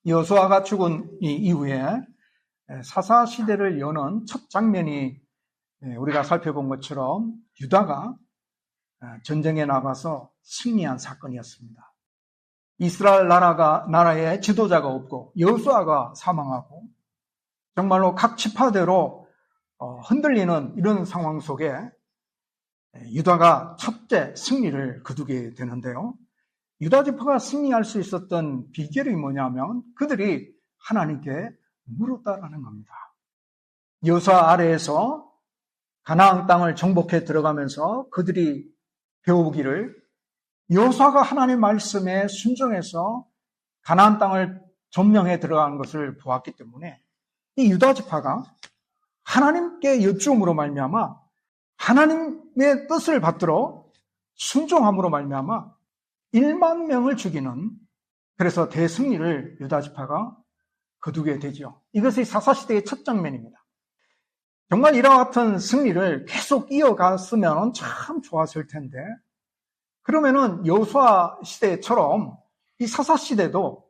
여호수아가 죽은 이후에 사사시대를 여는 첫 장면이 우리가 살펴본 것처럼 유다가 전쟁에 나가서 승리한 사건이었습니다. 이스라엘 나라의 지도자가 없고 여호수아가 사망하고 정말로 각 지파대로 흔들리는 이런 상황 속에 유다가 첫째 승리를 거두게 되는데요. 유다 지파가 승리할 수 있었던 비결이 뭐냐면 그들이 하나님께 물었다라는 겁니다. 여호수아 아래에서 가나안 땅을 정복해 들어가면서 그들이 배우기를 여호수아가 하나님의 말씀에 순종해서 가나안 땅을 점령해 들어가는 것을 보았기 때문에 이 유다 지파가 하나님께 여쭈음으로 말미암아 하나님의 뜻을 받들어 순종함으로 말미암아 1만 명을 죽이는 그래서 대승리를 유다 지파가 거두게 되죠. 이것이 사사시대의 첫 장면입니다. 정말 이와 같은 승리를 계속 이어갔으면 참 좋았을 텐데 그러면은 여호수아 시대처럼 이 사사시대도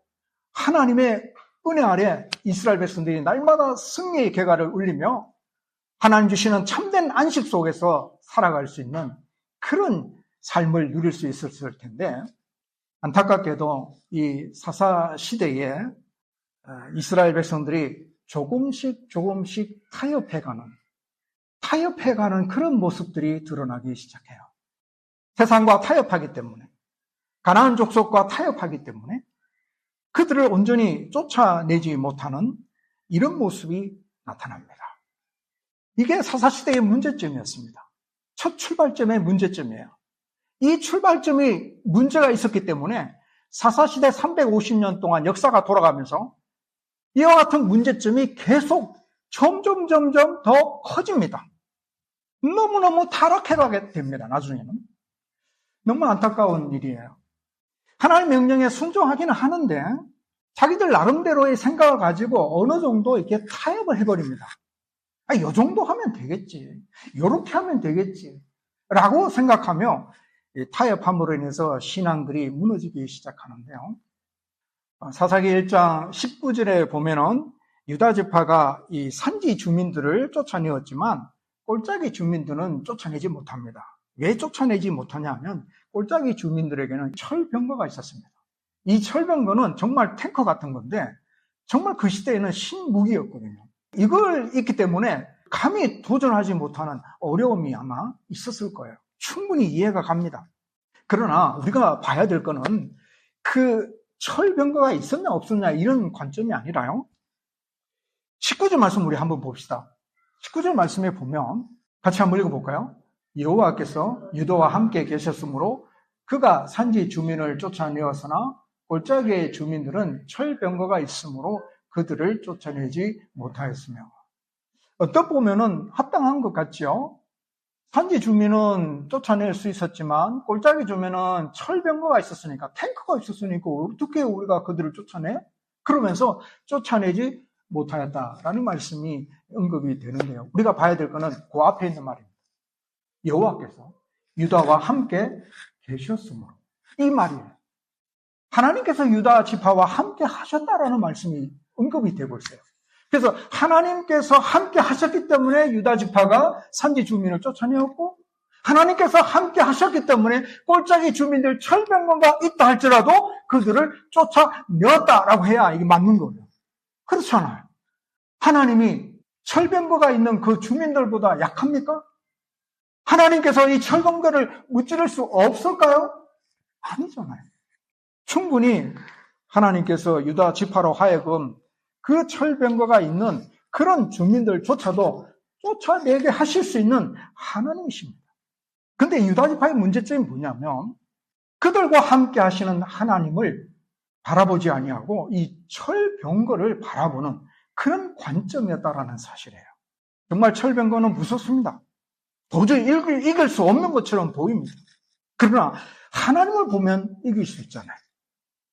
하나님의 은혜 아래 이스라엘 백성들이 날마다 승리의 개가를 울리며 하나님 주시는 참된 안식 속에서 살아갈 수 있는 그런 삶을 누릴 수 있었을 텐데 안타깝게도 이 사사시대에 이스라엘 백성들이 조금씩 타협해가는 그런 모습들이 드러나기 시작해요. 세상과 타협하기 때문에 가나안 족속과 타협하기 때문에 그들을 온전히 쫓아내지 못하는 이런 모습이 나타납니다. 이게 사사시대의 문제점이었습니다. 첫 출발점의 문제점이에요. 이 출발점이 문제가 있었기 때문에 사사시대 350년 동안 역사가 돌아가면서 이와 같은 문제점이 계속 점점 더 커집니다. 너무너무 타락해가게 됩니다. 나중에는. 너무 안타까운 일이에요. 하나님의 명령에 순종하기는 하는데 자기들 나름대로의 생각을 가지고 어느 정도 이렇게 타협을 해버립니다. 이 정도 하면 되겠지. 요렇게 하면 되겠지. 라고 생각하며 타협함으로 인해서 신앙들이 무너지기 시작하는데요. 사사기 1장 19절에 보면은 유다 지파가 이 산지 주민들을 쫓아내었지만 꼴짜기 주민들은 쫓아내지 못합니다. 왜 쫓아내지 못하냐면 꼴짜기 주민들에게는 철병거가 있었습니다. 이 철병거는 정말 탱커 같은 건데 정말 그 시대에는 신무기였거든요. 이걸 있기 때문에 감히 도전하지 못하는 어려움이 아마 있었을 거예요. 충분히 이해가 갑니다. 그러나 우리가 봐야 될 거는 그 철병거가 있었냐 없었냐 이런 관점이 아니라요. 19절 말씀 우리 한번 봅시다. 19절 말씀에 보면 같이 한번 읽어볼까요? 여호와께서 유다와 함께 계셨으므로 그가 산지 주민을 쫓아내었으나 골짜기의 주민들은 철병거가 있으므로 그들을 쫓아내지 못하였으며 어떻게 보면은 합당한 것 같죠? 산지 주민은 쫓아낼 수 있었지만 골짜기 주민은 철병거가 있었으니까 탱크가 있었으니까 어떻게 우리가 그들을 쫓아내? 그러면서 쫓아내지 못하였다라는 말씀이 언급이 되는데요. 우리가 봐야 될 거는 그 앞에 있는 말입니다. 여호와께서 유다와 함께 계셨으므로 이 말이에요. 하나님께서 유다 지파와 함께 하셨다라는 말씀이 언급이 되고 있어요. 그래서 하나님께서 함께 하셨기 때문에 유다 지파가 산지 주민을 쫓아내었고 하나님께서 함께 하셨기 때문에 골짜기 주민들 철병거가 있다 할지라도 그들을 쫓아내었다라고 해야 이게 맞는 거예요. 그렇잖아요. 하나님이 철병거가 있는 그 주민들보다 약합니까? 하나님께서 이 철병거를 무찌를 수 없을까요? 아니잖아요. 충분히 하나님께서 유다 지파로 하여금 그 철병거가 있는 그런 주민들조차도 쫓아내게 하실 수 있는 하나님이십니다. 근데 유다 지파의 문제점이 뭐냐면 그들과 함께 하시는 하나님을 바라보지 아니하고 이 철병거를 바라보는 그런 관점이었다라는 사실이에요. 정말 철병거는 무섭습니다. 도저히 이길 수 없는 것처럼 보입니다. 그러나 하나님을 보면 이길 수 있잖아요.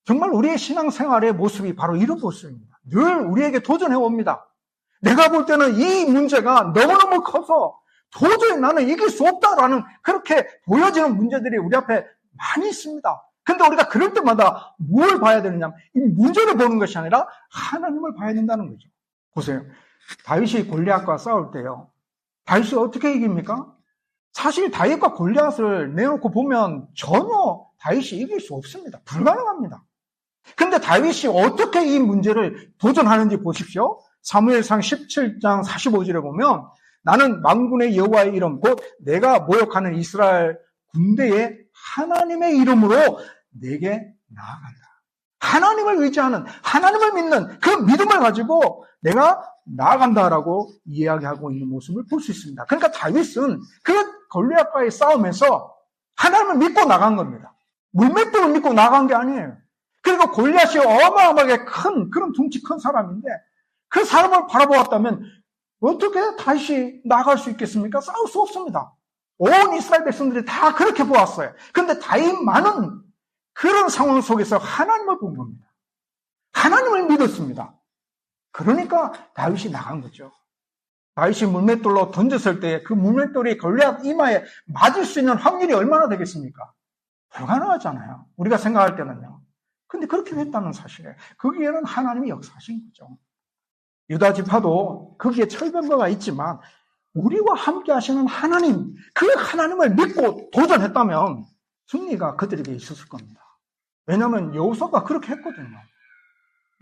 정말 우리의 신앙생활의 모습이 바로 이런 모습입니다. 늘 우리에게 도전해 옵니다. 내가 볼 때는 이 문제가 너무너무 커서 도저히 나는 이길 수 없다라는 그렇게 보여지는 문제들이 우리 앞에 많이 있습니다. 근데 우리가 그럴 때마다 뭘 봐야 되느냐? 이 문제를 보는 것이 아니라 하나님을 봐야 된다는 거죠. 보세요. 다윗이 골리앗과 싸울 때요. 다윗이 어떻게 이깁니까? 사실 다윗과 골리앗을 내놓고 보면 전혀 다윗이 이길 수 없습니다. 불가능합니다. 근데 다윗이 어떻게 이 문제를 도전하는지 보십시오. 사무엘상 17장 45절에 보면 나는 만군의 여호와의 이름 곧 내가 모욕하는 이스라엘 군대의 하나님의 이름으로 내게 나아간다. 하나님을 의지하는, 하나님을 믿는 그 믿음을 가지고 내가 나아간다라고 이야기하고 있는 모습을 볼 수 있습니다. 그러니까 다윗은 그 골리앗과의 싸움에서 하나님을 믿고 나간 겁니다. 물맷돌을 믿고 나간 게 아니에요. 그리고 골리앗이 어마어마하게 큰, 그런 덩치 큰 사람인데 그 사람을 바라보았다면 어떻게 다윗이 나갈 수 있겠습니까? 싸울 수 없습니다. 온 이스라엘 백성들이 다 그렇게 보았어요. 그런데 다윗만은 그런 상황 속에서 하나님을 본 겁니다. 하나님을 믿었습니다. 그러니까 다윗이 나간 거죠. 다윗이 물맷돌로 던졌을 때 그 물맷돌이 골리앗 이마에 맞을 수 있는 확률이 얼마나 되겠습니까? 불가능하잖아요. 우리가 생각할 때는요. 근데 그렇게 됐다는 사실이에요. 거기에는 하나님이 역사하신 거죠. 유다 지파도 거기에 철병거가 있지만 우리와 함께 하시는 하나님, 그 하나님을 믿고 도전했다면 승리가 그들에게 있었을 겁니다. 왜냐하면 여호수아가 그렇게 했거든요.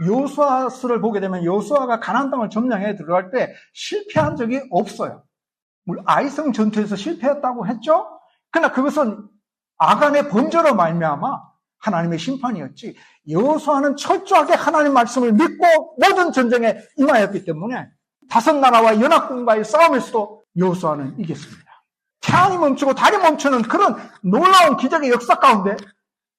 여호수아서를 보게 되면 여호수아가 가나안 땅을 점령해 들어갈 때 실패한 적이 없어요. 물론 아이성 전투에서 실패했다고 했죠. 그러나 그것은 아간의 범죄로 말미암아 하나님의 심판이었지. 여호수아는 철저하게 하나님 말씀을 믿고 모든 전쟁에 임하였기 때문에 다섯 나라와 연합군과의 싸움에서도 여호수아는 이겼습니다. 태양이 멈추고 달이 멈추는 그런 놀라운 기적의 역사 가운데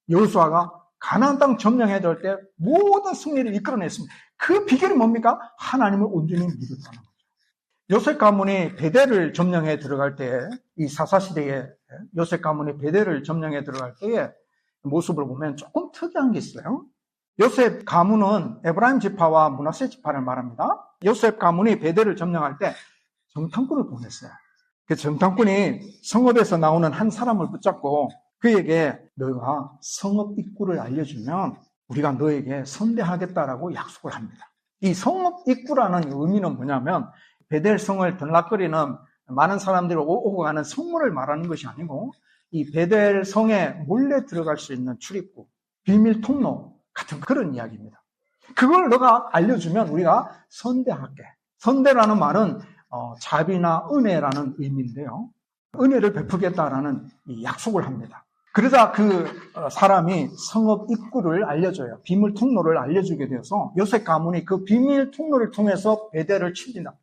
여호수아가 가나안 땅 점령해 들 때 모든 승리를 이끌어냈습니다. 그 비결이 뭡니까? 하나님을 온전히 믿었다는 거죠. 요셉 가문이 베델을 점령해 들어갈 때, 이 사사시대에 요셉 가문이 베델을 점령해 들어갈 때의 모습을 보면 조금 특이한 게 있어요. 요셉 가문은 에브라임 지파와 므낫세 지파를 말합니다. 요셉 가문이 베델을 점령할 때 정탐꾼을 보냈어요. 그 정탐꾼이 성읍에서 나오는 한 사람을 붙잡고 그에게 너가 성읍 입구를 알려주면 우리가 너에게 선대하겠다라고 약속을 합니다. 이 성읍 입구라는 의미는 뭐냐면 베델 성을 들락거리는 많은 사람들이 오고 가는 성문을 말하는 것이 아니고 이 베델 성에 몰래 들어갈 수 있는 출입구, 비밀 통로 같은 그런 이야기입니다. 그걸 너가 알려주면 우리가 선대할게. 선대라는 말은 자비나 은혜라는 의미인데요. 은혜를 베푸겠다라는 약속을 합니다. 그러자 그 사람이 성읍 입구를 알려줘요. 비밀 통로를 알려주게 되어서 요셉 가문이 그 비밀 통로를 통해서 베델을 칩니다.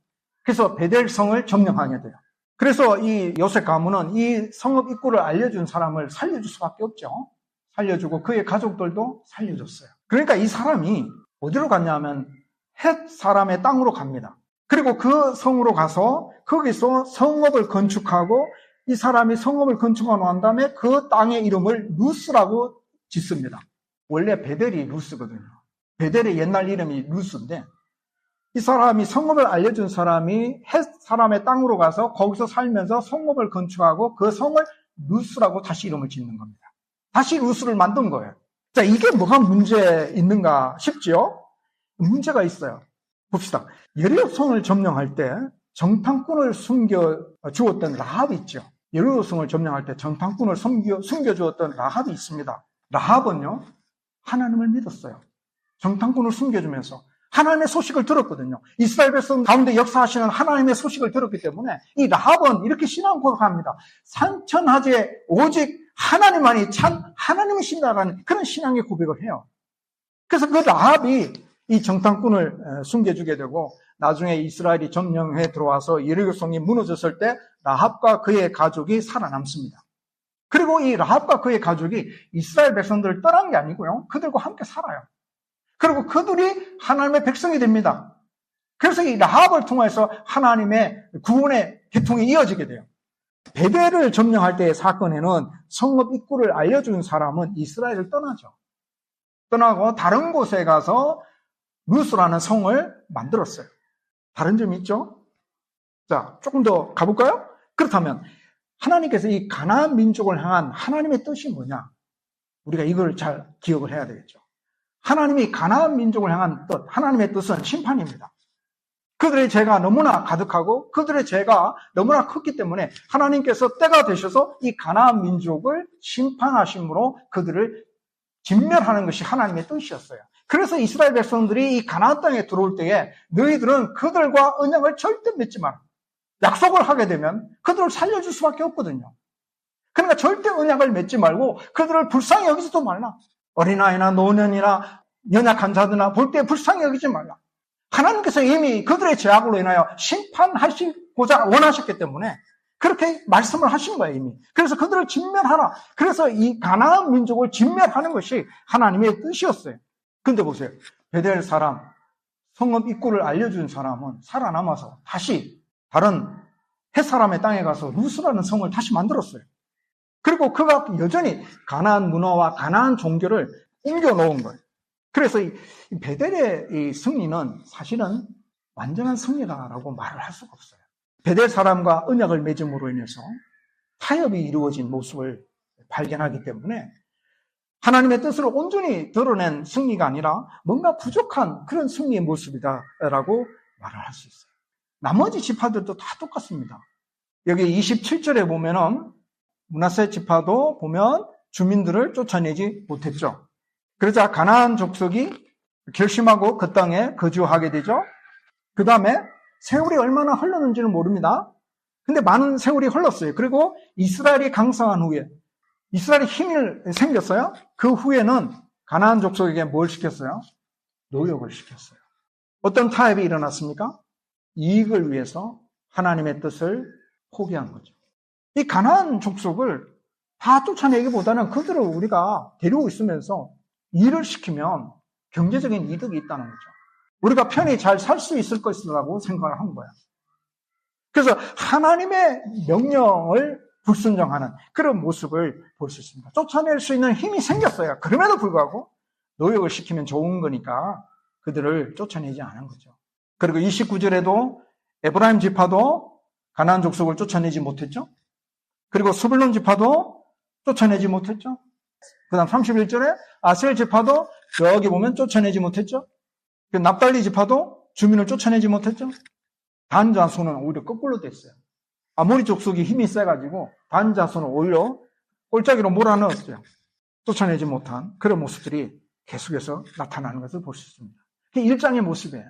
그래서 베델 성을 점령하게 돼요. 그래서 이 요셉 가문은 이 성읍 입구를 알려준 사람을 살려줄 수밖에 없죠. 살려주고 그의 가족들도 살려줬어요. 그러니까 이 사람이 어디로 갔냐면 헷 사람의 땅으로 갑니다. 그리고 그 성으로 가서 거기서 성읍을 건축하고 이 사람이 성읍을 건축하고 난 다음에 그 땅의 이름을 루스라고 짓습니다. 원래 베델이 루스거든요. 베델의 옛날 이름이 루스인데 이 사람이 성읍을 알려준 사람이 헷 사람의 땅으로 가서 거기서 살면서 성읍을 건축하고 그 성을 루스라고 다시 이름을 짓는 겁니다. 다시 루스를 만든 거예요. 자, 이게 뭐가 문제 있는가 싶지요? 문제가 있어요. 봅시다. 여리고성을 점령할 때 정탐꾼을 숨겨 주었던 라합이 있죠. 여리고성을 점령할 때 정탐꾼을 숨겨 주었던 라합이 있습니다. 라합은요, 하나님을 믿었어요. 정탐꾼을 숨겨주면서 하나님의 소식을 들었거든요. 이스라엘 백성 가운데 역사하시는 하나님의 소식을 들었기 때문에 이 라합은 이렇게 신앙 고백합니다. 산천하제 오직 하나님만이 참 하나님이신다라는 그런 신앙의 고백을 해요. 그래서 그 라합이 이 정탐꾼을 숨겨주게 되고 나중에 이스라엘이 점령해 들어와서 여리고성이 무너졌을 때 라합과 그의 가족이 살아남습니다. 그리고 이 라합과 그의 가족이 이스라엘 백성들을 떠난 게 아니고요. 그들과 함께 살아요. 그리고 그들이 하나님의 백성이 됩니다. 그래서 이 라합을 통해서 하나님의 구원의 계통이 이어지게 돼요. 베델을 점령할 때의 사건에는 성읍 입구를 알려준 사람은 이스라엘을 떠나죠. 떠나고 다른 곳에 가서 루스라는 성을 만들었어요. 다른 점이 있죠? 자, 조금 더 가볼까요? 그렇다면 하나님께서 이 가나안 민족을 향한 하나님의 뜻이 뭐냐? 우리가 이걸 잘 기억을 해야 되겠죠. 하나님이 가나안 민족을 향한 뜻, 하나님의 뜻은 심판입니다. 그들의 죄가 너무나 가득하고 그들의 죄가 너무나 컸기 때문에 하나님께서 때가 되셔서 이 가나안 민족을 심판하심으로 그들을 진멸하는 것이 하나님의 뜻이었어요. 그래서 이스라엘 백성들이 이 가나안 땅에 들어올 때에 너희들은 그들과 언약을 절대 맺지 마라. 약속을 하게 되면 그들을 살려줄 수밖에 없거든요. 그러니까 절대 언약을 맺지 말고 그들을 불쌍히 여기지도 말라. 어린아이나 노년이나 연약한 자들이나 볼 때 불쌍히 여기지 말라. 하나님께서 이미 그들의 죄악으로 인하여 심판하시고자 원하셨기 때문에 그렇게 말씀을 하신 거예요, 이미. 그래서 그들을 진멸하라. 그래서 이 가나안 민족을 진멸하는 것이 하나님의 뜻이었어요. 근데 보세요. 베델 사람, 성읍 입구를 알려준 사람은 살아남아서 다시 다른 햇사람의 땅에 가서 루스라는 성을 다시 만들었어요. 그리고 그가 여전히 가나안 문화와 가나안 종교를 옮겨 놓은 거예요. 그래서 이 베델의 이 승리는 사실은 완전한 승리다라고 말을 할 수가 없어요. 베델 사람과 언약을 맺음으로 인해서 타협이 이루어진 모습을 발견하기 때문에 하나님의 뜻을 온전히 드러낸 승리가 아니라 뭔가 부족한 그런 승리의 모습이다라고 말을 할 수 있어요. 나머지 지파들도 다 똑같습니다. 여기 27절에 보면은 므낫세 지파도 보면 주민들을 쫓아내지 못했죠. 그러자 가나안 족속이 결심하고 그 땅에 거주하게 되죠. 그 다음에 세월이 얼마나 흘렀는지는 모릅니다. 근데 많은 세월이 흘렀어요. 그리고 이스라엘이 강성한 후에 이스라엘이 힘이 생겼어요. 그 후에는 가나안 족속에게 뭘 시켰어요? 노역을 시켰어요. 어떤 타협이 일어났습니까? 이익을 위해서 하나님의 뜻을 포기한 거죠. 이 가나안 족속을 다 쫓아내기보다는 그들을 우리가 데리고 있으면서 일을 시키면 경제적인 이득이 있다는 거죠. 우리가 편히 잘 살 수 있을 것이라고 생각을 한 거야. 그래서 하나님의 명령을 불순종하는 그런 모습을 볼 수 있습니다. 쫓아낼 수 있는 힘이 생겼어요. 그럼에도 불구하고 노역을 시키면 좋은 거니까 그들을 쫓아내지 않은 거죠. 그리고 29절에도 에브라임 지파도 가나안 족속을 쫓아내지 못했죠. 그리고 스불론 지파도 쫓아내지 못했죠. 그 다음 31절에 아셀 지파도 여기 보면 쫓아내지 못했죠. 납달리 지파도 주민을 쫓아내지 못했죠. 단 자손은 오히려 거꾸로 됐어요. 아모리 족속이 힘이 세가지고 단 자손은 오히려 꼴짜기로 몰아넣었어요. 쫓아내지 못한 그런 모습들이 계속해서 나타나는 것을 볼 수 있습니다. 그게 일장의 모습이에요.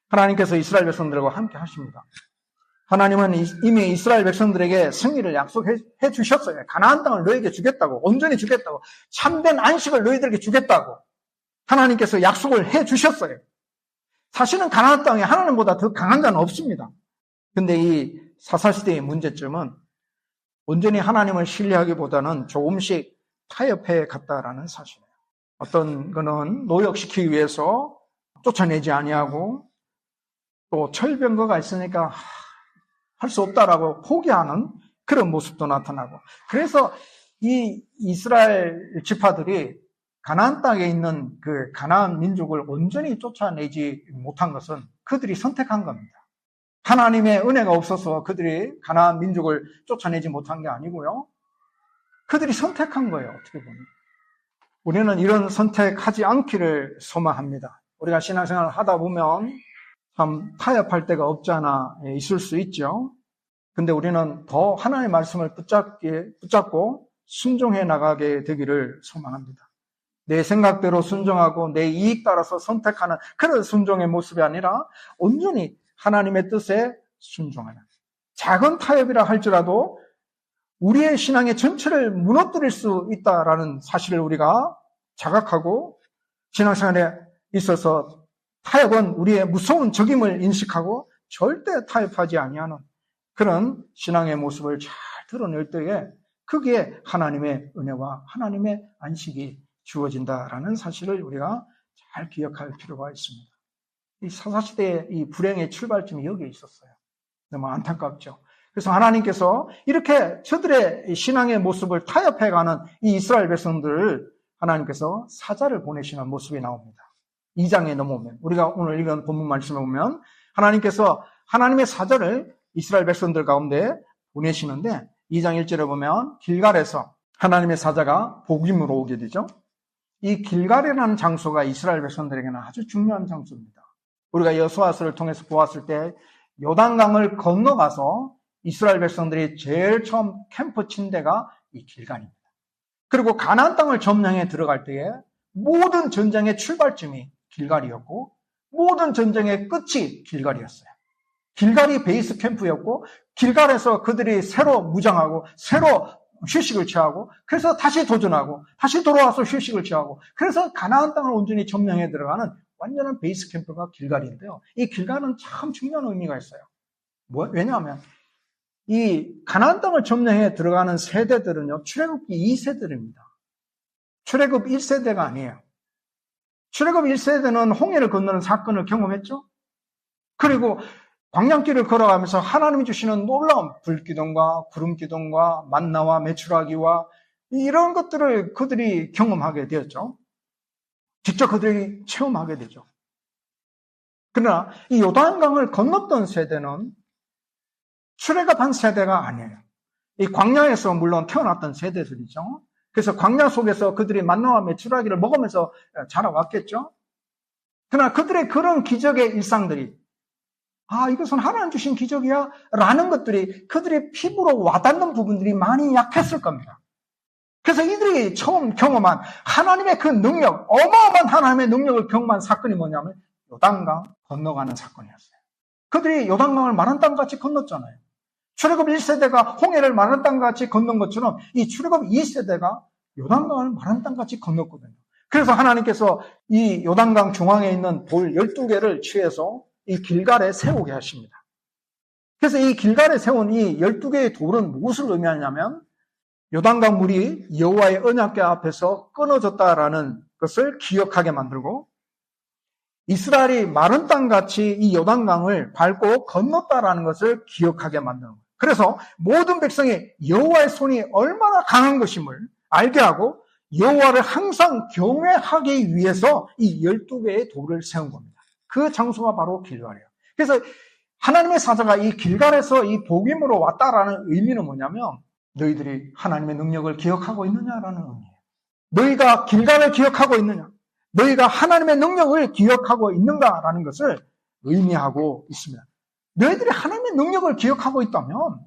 하나님께서 이스라엘 백성들과 함께 하십니다. 하나님은 이미 이스라엘 백성들에게 승리를 약속해 주셨어요. 가나안 땅을 너희에게 주겠다고, 온전히 주겠다고, 참된 안식을 너희들에게 주겠다고 하나님께서 약속을 해 주셨어요. 사실은 가나안 땅에 하나님보다 더 강한 자는 없습니다. 근데 이 사사시대의 문제점은 온전히 하나님을 신뢰하기보다는 조금씩 타협해 갔다라는 사실이에요. 어떤 거는 노역시키기 위해서 쫓아내지 아니하고 또 철병거가 있으니까 할 수 없다라고 포기하는 그런 모습도 나타나고, 그래서 이 이스라엘 지파들이 가나안 땅에 있는 그 가나안 민족을 온전히 쫓아내지 못한 것은 그들이 선택한 겁니다. 하나님의 은혜가 없어서 그들이 가나안 민족을 쫓아내지 못한 게 아니고요. 그들이 선택한 거예요, 어떻게 보면. 우리는 이런 선택하지 않기를 소망합니다. 우리가 신앙생활을 하다 보면 참 타협할 데가 없지 않아 있을 수 있죠. 근데 우리는 더 하나님의 말씀을 붙잡고 순종해 나가게 되기를 소망합니다. 내 생각대로 순종하고 내 이익 따라서 선택하는 그런 순종의 모습이 아니라 온전히 하나님의 뜻에 순종하는, 작은 타협이라 할지라도 우리의 신앙의 전체를 무너뜨릴 수 있다라는 사실을 우리가 자각하고 신앙생활에 있어서 타협은 우리의 무서운 적임을 인식하고 절대 타협하지 아니하는 그런 신앙의 모습을 잘 드러낼 때에 거기에 하나님의 은혜와 하나님의 안식이 주어진다라는 사실을 우리가 잘 기억할 필요가 있습니다. 이 사사시대의 이 불행의 출발점이 여기에 있었어요. 너무 안타깝죠. 그래서 하나님께서 이렇게 저들의 신앙의 모습을 타협해가는 이 이스라엘 백성들을 하나님께서 사자를 보내시는 모습이 나옵니다. 2장에 넘어오면, 우리가 오늘 읽은 본문 말씀에 보면 하나님께서 하나님의 사자를 이스라엘 백성들 가운데 보내시는데 2장 1절에 보면 길갈에서 하나님의 사자가 복임으로 오게 되죠. 이 길갈이라는 장소가 이스라엘 백성들에게는 아주 중요한 장소입니다. 우리가 여호수아서를 통해서 보았을 때 요단강을 건너가서 이스라엘 백성들이 제일 처음 캠프 친 데가 이 길갈입니다. 그리고 가나안 땅을 점령해 들어갈 때에 모든 전쟁의 출발점이 길갈이었고 모든 전쟁의 끝이 길갈이었어요. 길갈이 베이스 캠프였고 길갈에서 그들이 새로 무장하고 새로 휴식을 취하고 그래서 다시 도전하고 다시 돌아와서 휴식을 취하고 그래서 가나안 땅을 온전히 점령해 들어가는 완전한 베이스 캠프가 길갈인데요. 이 길갈은 참 중요한 의미가 있어요. 왜냐하면 이 가나안 땅을 점령해 들어가는 세대들은요, 출애굽기 2세들입니다. 출애굽 1세대가 아니에요. 출애굽 1세대는 홍해를 건너는 사건을 경험했죠. 그리고 광양길을 걸어가면서 하나님이 주시는 놀라운 불기둥과 구름기둥과 만나와 메추라기와 이런 것들을 그들이 경험하게 되었죠. 직접 그들이 체험하게 되죠. 그러나 이 요단강을 건넜던 세대는 출애굽한 세대가 아니에요. 이 광야에서 물론 태어났던 세대들이죠. 그래서 광야 속에서 그들이 만나와 메추라기를 먹으면서 자라왔겠죠. 그러나 그들의 그런 기적의 일상들이 이것은 하나님 주신 기적이야 라는 것들이 그들의 피부로 와닿는 부분들이 많이 약했을 겁니다. 그래서 이들이 처음 경험한 하나님의 그 능력, 어마어마한 하나님의 능력을 경험한 사건이 뭐냐면 요단강 건너가는 사건이었어요. 그들이 요단강을 마른 땅같이 건넜잖아요. 출애굽 1세대가 홍해를 마른 땅같이 건넌 것처럼 이 출애굽 2세대가 요단강을 마른 땅같이 건넜거든요. 그래서 하나님께서 이 요단강 중앙에 있는 돌 12개를 취해서 이 길갈에 세우게 하십니다. 그래서 이 길갈에 세운 이 12개의 돌은 무엇을 의미하냐면 요단강 물이 여호와의 언약궤 앞에서 끊어졌다라는 것을 기억하게 만들고 이스라엘이 마른 땅같이 이 요단강을 밟고 건넜다라는 것을 기억하게 만드는 거예요. 그래서 모든 백성이 여호와의 손이 얼마나 강한 것임을 알게 하고 여호와를 항상 경외하기 위해서 이 12개의 돌을 세운 겁니다. 그 장소가 바로 길갈이에요. 그래서 하나님의 사자가 이 길갈에서 이 복임으로 왔다라는 의미는 뭐냐면 너희들이 하나님의 능력을 기억하고 있느냐라는 의미예요. 너희가 길갈을 기억하고 있느냐? 너희가 하나님의 능력을 기억하고 있는가라는 것을 의미하고 있습니다. 너희들이 하나님의 능력을 기억하고 있다면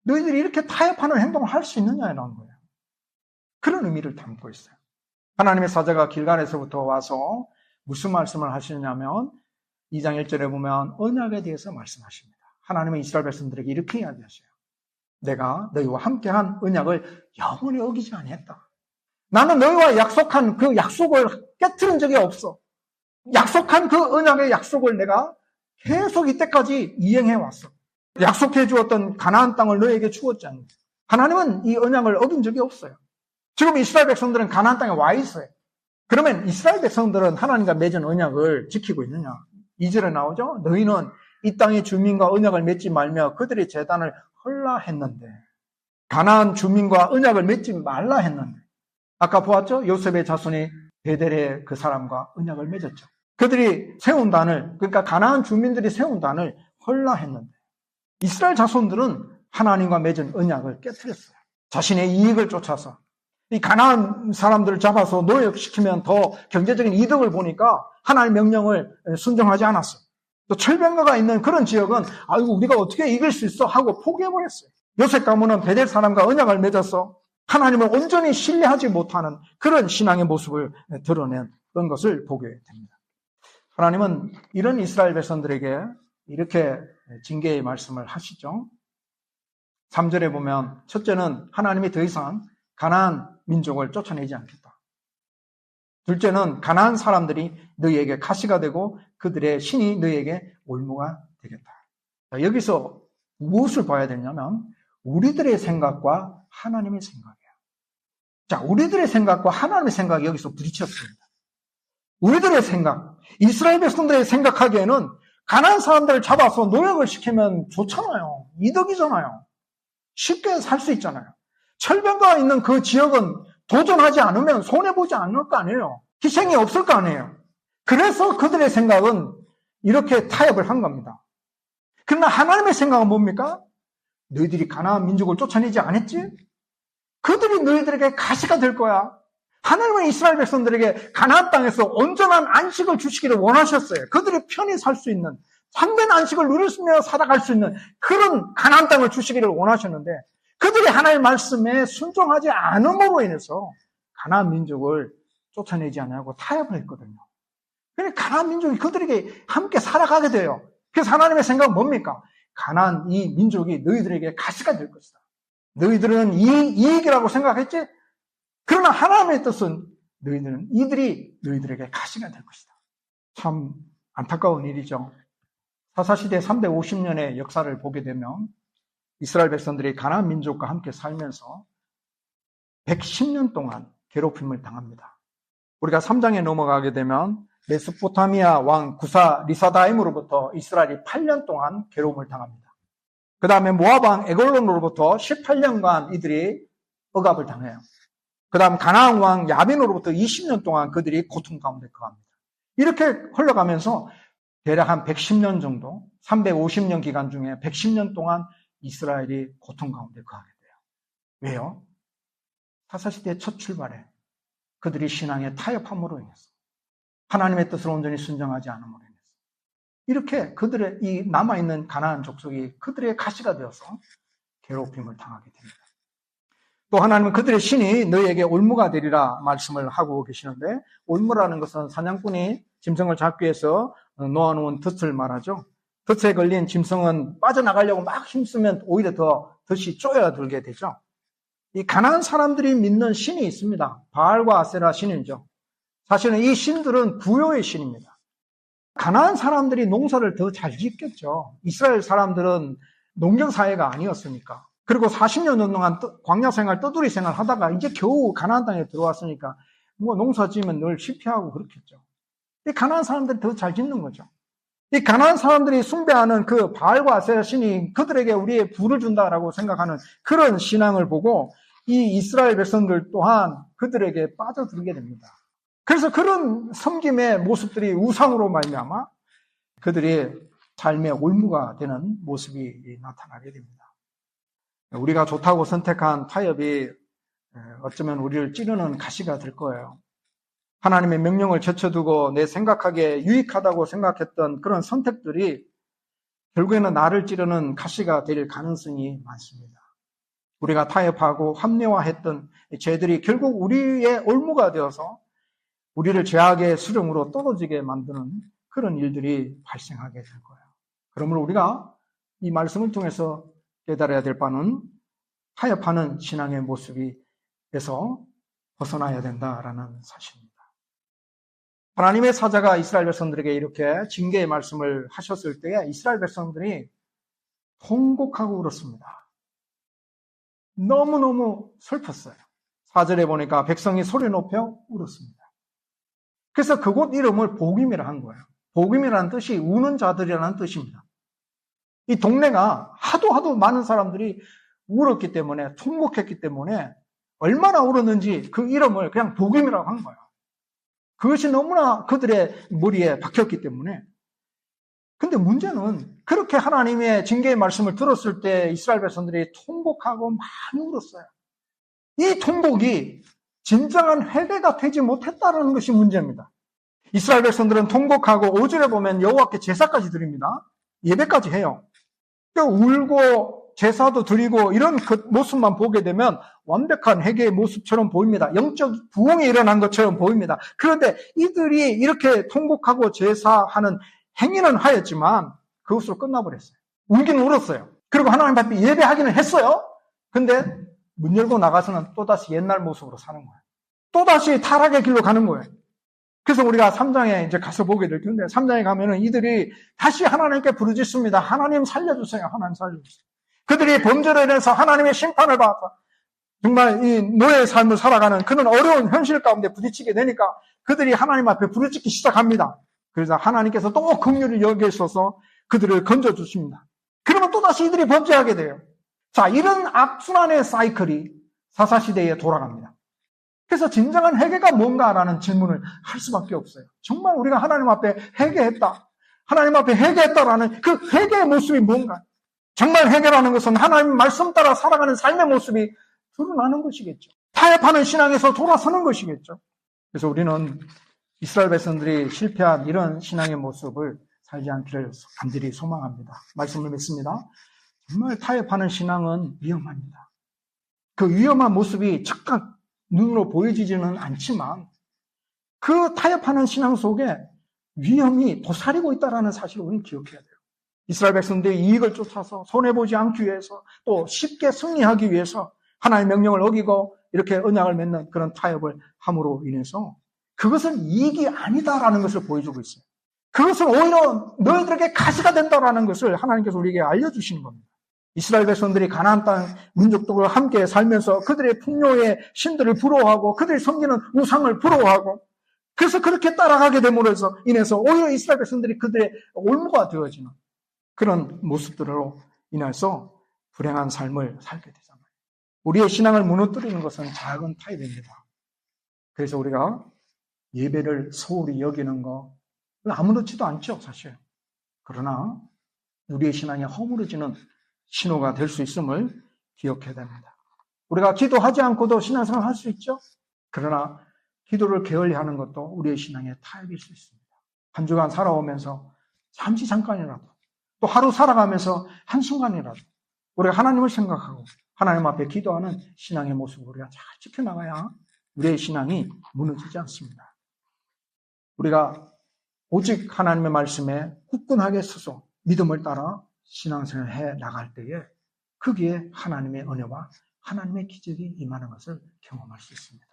너희들이 이렇게 타협하는 행동을 할 수 있느냐라는 거예요. 그런 의미를 담고 있어요. 하나님의 사자가 길갈에서부터 와서 무슨 말씀을 하시냐면 2장 1절에 보면 언약에 대해서 말씀하십니다. 하나님의 이스라엘 백성들에게 이렇게 이야기하셔요. 내가 너희와 함께한 언약을 영원히 어기지 아니했다. 나는 너희와 약속한 그 약속을 깨트린 적이 없어. 약속한 그 언약의 약속을 내가 계속 이때까지 이행해 왔어. 약속해 주었던 가나안 땅을 너희에게 주었지 않습니까? 하나님은 이 언약을 어긴 적이 없어요. 지금 이스라엘 백성들은 가나안 땅에 와 있어요. 그러면 이스라엘 백성들은 하나님과 맺은 언약을 지키고 있느냐? 2절에 나오죠. 너희는 이 땅의 주민과 언약을 맺지 말며 그들의 제단을 헐라 했는데 가나안 주민과 언약을 맺지 말라 했는데 아까 보았죠? 요셉의 자손이 베델의 그 사람과 언약을 맺었죠. 그들이 세운 단을 그러니까 가나안 주민들이 세운 단을 헐라 했는데 이스라엘 자손들은 하나님과 맺은 언약을 깨뜨렸어요. 자신의 이익을 쫓아서 이 가나안 사람들을 잡아서 노역시키면 더 경제적인 이득을 보니까 하나님의 명령을 순종하지 않았어요. 또 철병거가 있는 그런 지역은 우리가 어떻게 이길 수 있어 하고 포기해버렸어요. 요셉 가문은 베델 사람과 언약을 맺어서 하나님을 온전히 신뢰하지 못하는 그런 신앙의 모습을 드러낸 그런 것을 보게 됩니다. 하나님은 이런 이스라엘 백성들에게 이렇게 징계의 말씀을 하시죠. 3절에 보면 첫째는 하나님이 더 이상 가나안 민족을 쫓아내지 않겠다. 둘째는 가나안 사람들이 너희에게 가시가 되고 그들의 신이 너희에게 올무가 되겠다. 자, 여기서 무엇을 봐야 되냐면 우리들의 생각과 하나님의 생각이에요. 자, 우리들의 생각과 하나님의 생각이 여기서 부딪혔습니다. 우리들의 생각, 이스라엘 백성들의 생각하기에는 가나안 사람들을 잡아서 노역을 시키면 좋잖아요. 이득이잖아요. 쉽게 살 수 있잖아요. 철병거가 있는 그 지역은 도전하지 않으면 손해보지 않을 거 아니에요. 희생이 없을 거 아니에요. 그래서 그들의 생각은 이렇게 타협을 한 겁니다. 그러나 하나님의 생각은 뭡니까? 너희들이 가나안 민족을 쫓아내지 않았지? 그들이 너희들에게 가시가 될 거야. 하나님은 이스라엘 백성들에게 가나안 땅에서 온전한 안식을 주시기를 원하셨어요. 그들이 편히 살 수 있는, 참된 안식을 누리며 살아갈 수 있는 그런 가나안 땅을 주시기를 원하셨는데, 그들이 하나님의 말씀에 순종하지 않음으로 인해서 가나안 민족을 쫓아내지 않고 타협을 했거든요. 그러니까 가나안 민족이 그들에게 함께 살아가게 돼요. 그래서 하나님의 생각은 뭡니까? 가나안 이 민족이 너희들에게 가시가 될 것이다. 너희들은 이익이라고 생각했지? 그러나 하나님의 뜻은 이들이 너희들에게 가시가 될 것이다. 참 안타까운 일이죠. 사사시대 350년의 역사를 보게 되면 이스라엘 백성들이 가나안 민족과 함께 살면서 110년 동안 괴롭힘을 당합니다. 우리가 3장에 넘어가게 되면 메소포타미아 왕 구사 리사다임으로부터 이스라엘이 8년 동안 괴로움을 당합니다. 그 다음에 모압 왕 에글론으로부터 18년간 이들이 억압을 당해요. 그 다음 가나안 왕 야빈으로부터 20년 동안 그들이 고통 가운데 거합니다. 이렇게 흘러가면서 대략 한 110년 정도, 350년 기간 중에 110년 동안 이스라엘이 고통 가운데 거하게 돼요. 왜요? 사사시대의 첫 출발에 그들이 신앙에 타협함으로 인해서, 하나님의 뜻을 온전히 순종하지 않음으로 인해서 이렇게 그들의 이 남아있는 가나안 족속이 그들의 가시가 되어서 괴롭힘을 당하게 됩니다. 또 하나님은 그들의 신이 너희에게 올무가 되리라 말씀을 하고 계시는데, 올무라는 것은 사냥꾼이 짐승을 잡기 위해서 놓아놓은 덫을 말하죠. 덫에 걸린 짐승은 빠져나가려고 막 힘쓰면 오히려 더 덫이 쪼여들게 되죠. 이 가나안 사람들이 믿는 신이 있습니다. 바알과 아세라 신이죠. 사실은 이 신들은 부요의 신입니다. 가나안 사람들이 농사를 더 잘 짓겠죠. 이스라엘 사람들은 농경사회가 아니었으니까. 그리고 40년 동안 광야 생활, 떠돌이 생활 하다가 이제 겨우 가나안 땅에 들어왔으니까 뭐 농사 지으면 늘 실패하고 그렇겠죠. 이 가나안 사람들이 더 잘 짓는 거죠. 이 가나안 사람들이 숭배하는 그 바알과 아세라 신이 그들에게 우리의 부를 준다라고 생각하는 그런 신앙을 보고 이 이스라엘 백성들 또한 그들에게 빠져들게 됩니다. 그래서 그런 섬김의 모습들이 우상으로 말미암아 그들이 삶의 올무가 되는 모습이 나타나게 됩니다. 우리가 좋다고 선택한 타협이 어쩌면 우리를 찌르는 가시가 될 거예요. 하나님의 명령을 제쳐두고 내 생각하기에 유익하다고 생각했던 그런 선택들이 결국에는 나를 찌르는 가시가 될 가능성이 많습니다. 우리가 타협하고 합리화했던 죄들이 결국 우리의 올무가 되어서 우리를 죄악의 수렁으로 떨어지게 만드는 그런 일들이 발생하게 될 거예요. 그러므로 우리가 이 말씀을 통해서 깨달아야 될 바는 타협하는 신앙의 모습에서 벗어나야 된다라는 사실입니다. 하나님의 사자가 이스라엘 백성들에게 이렇게 징계의 말씀을 하셨을 때에 이스라엘 백성들이 통곡하고 울었습니다. 너무너무 슬펐어요. 4절에 보니까 백성이 소리 높여 울었습니다. 그래서 그곳 이름을 복임이라 한 거예요. 복임이라는 뜻이 우는 자들이라는 뜻입니다. 이 동네가 하도 많은 사람들이 울었기 때문에, 통곡했기 때문에 얼마나 울었는지 그 이름을 그냥 복임이라고 한 거예요. 그것이 너무나 그들의 머리에 박혔기 때문에. 근데 문제는 그렇게 하나님의 징계의 말씀을 들었을 때 이스라엘 백성들이 통곡하고 많이 울었어요. 이 통곡이 진정한 회개가 되지 못했다는 것이 문제입니다. 이스라엘 백성들은 통곡하고 5절에 보면 여호와께 제사까지 드립니다. 예배까지 해요. 울고 제사도 드리고 이런 그 모습만 보게 되면 완벽한 회개의 모습처럼 보입니다. 영적 부흥이 일어난 것처럼 보입니다. 그런데 이들이 이렇게 통곡하고 제사하는 행위는 하였지만 그것으로 끝나버렸어요. 울긴 울었어요. 그리고 하나님 앞에 예배하기는 했어요. 근데 문 열고 나가서는 또다시 옛날 모습으로 사는 거예요. 또다시 타락의 길로 가는 거예요. 그래서 우리가 3장에 이제 가서 보게 될 텐데 3장에 가면은 이들이 다시 하나님께 부르짖습니다. 하나님 살려주세요. 하나님 살려주세요. 그들이 범죄로 인해서 하나님의 심판을 받아 정말 이 노예의 삶을 살아가는 그런 어려운 현실 가운데 부딪히게 되니까 그들이 하나님 앞에 부르짖기 시작합니다. 그래서 하나님께서 또 긍휼을 여기셔서 그들을 건져주십니다. 그러면 또다시 이들이 범죄하게 돼요. 자, 이런 악순환의 사이클이 사사시대에 돌아갑니다. 그래서 진정한 회개가 뭔가라는 질문을 할 수밖에 없어요. 정말 우리가 하나님 앞에 회개했다. 하나님 앞에 회개했다라는 그 회개의 모습이 뭔가. 정말 회개라는 것은 하나님 말씀 따라 살아가는 삶의 모습이 드러나는 것이겠죠. 타협하는 신앙에서 돌아서는 것이겠죠. 그래서 우리는 이스라엘 백성들이 실패한 이런 신앙의 모습을 살지 않기를 간절히 소망합니다. 말씀을 맺습니다. 정말 타협하는 신앙은 위험합니다. 그 위험한 모습이 즉각 눈으로 보여지지는 않지만 그 타협하는 신앙 속에 위험이 도사리고 있다는 사실을 우리는 기억해야 돼요. 이스라엘 백성들의 이익을 쫓아서 손해보지 않기 위해서 또 쉽게 승리하기 위해서 하나님의 명령을 어기고 이렇게 언약을 맺는 그런 타협을 함으로 인해서 그것은 이익이 아니다라는 것을 보여주고 있어요. 그것은 오히려 너희들에게 가시가 된다라는 것을 하나님께서 우리에게 알려주시는 겁니다. 이스라엘 백성들이 가나안 땅 민족들과 함께 살면서 그들의 풍요의 신들을 부러워하고 그들이 섬기는 우상을 부러워하고 그래서 그렇게 따라가게 됨으로 인해서 오히려 이스라엘 백성들이 그들의 올무가 되어지는 그런 모습들로 인해서 불행한 삶을 살게 되잖아요. 우리의 신앙을 무너뜨리는 것은 작은 타협입니다. 그래서 우리가 예배를 소홀히 여기는 거 아무렇지도 않죠, 사실. 그러나 우리의 신앙이 허물어지는 신호가 될 수 있음을 기억해야 됩니다. 우리가 기도하지 않고도 신앙생활을 할 수 있죠. 그러나 기도를 게을리하는 것도 우리의 신앙의 타협일 수 있습니다. 한 주간 살아오면서 잠깐이라도 또 하루 살아가면서 한순간이라도 우리가 하나님을 생각하고 하나님 앞에 기도하는 신앙의 모습을 우리가 잘 지켜나가야 우리의 신앙이 무너지지 않습니다. 우리가 오직 하나님의 말씀에 굳건하게 서서 믿음을 따라 신앙생활을 해 나갈 때에 거기에 하나님의 은혜와 하나님의 기적이 임하는 것을 경험할 수 있습니다.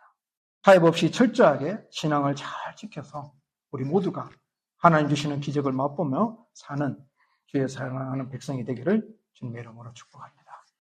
타협 없이 철저하게 신앙을 잘 지켜서 우리 모두가 하나님 주시는 기적을 맛보며 사는 주의 사랑하는 백성이 되기를 주님의 이름으로 축복합니다.